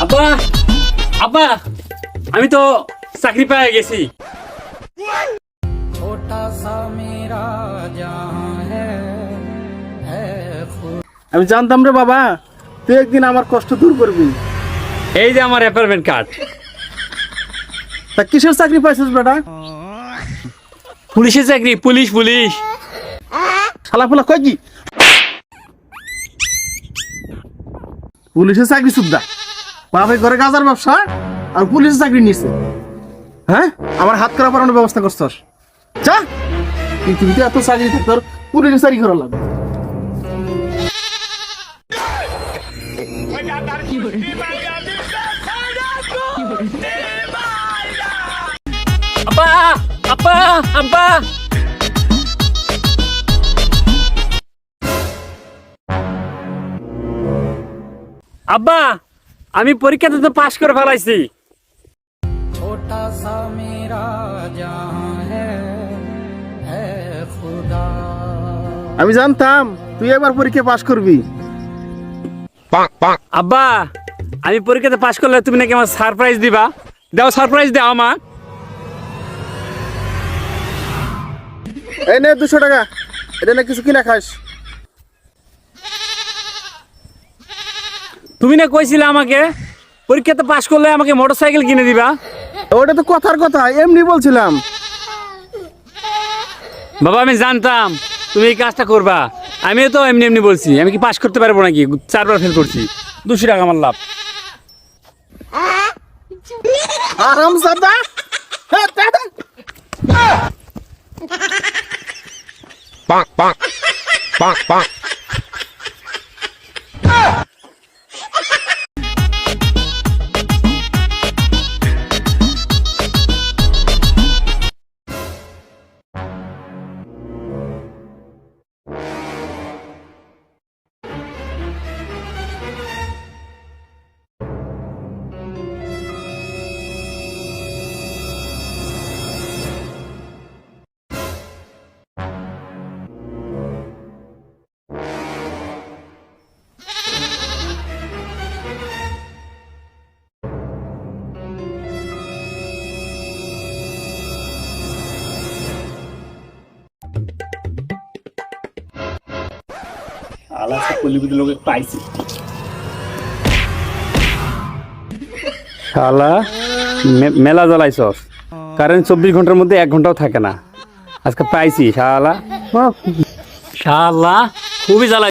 আব্বা আব্বা আমি তো চাকরি পেয়ে গেছি। আমি জানতাম রে বাবা, তুই একদিন আমার কষ্ট দূর করবি। এই যে আমার অ্যাপয়েন্টমেন্ট কার্ড। তা কিসের চাকরি পাইছিস বেটা? পুলিশের চাকরি, পুলিশ পুলিশ। শালা ফুলা কয় কি? পুলিশের চাকরি সুদ্ধা বাপের ঘরে গাজার ব্যবসা আর পুলিশের চাকরি নিচ্ছে। হ্যাঁ, আমার হাত করা পারানোর ব্যবস্থা করছস। যা, পৃথিবীতে এত চাকরি থাকতে আর পুলিশের চাকরি করা লাগবে। আব্বা আব্বা আব্বা আব্বা আমি পরীক্ষাতে তো পাশ করে ফেলাইছি। আমি জানতাম তুই এবার পরীক্ষা পাশ করবি। আব্বা আমি পরীক্ষাতে পাশ করলে তুমি নাকি আমার সারপ্রাইজ দিবা। দাও, সারপ্রাইজ দাও আমার। এই নে 200 টাকা, এটা না কিছু কিনা খাস। তুমি না কইছিলে আমাকে পরীক্ষাতে পাশ করলে আমাকে মোটরসাইকেল কিনে দিবা। ওটা তো কথার কথা, এমনি বলছিলাম। বাবা আমি জানতাম তুমি এই কাজটা করবা। আমিও তো এমনি এমনি বলছি। আমি কি পাশ করতে পারবো নাকি? 4 বার ফেল করছি। 200 টাকা আমার লাভ। আরাম সাদা। Bonk, bonk. Bonk, bonk. আলাদা কলিবিদ লোকে পাইছি। শালা মেলা জ্বালাইছস। কারেন্ট 24 ঘন্টার মধ্যে 1 ঘন্টাও থাকে না। আজকে পাইছি শালা। শালা খুবই জ্বালাই।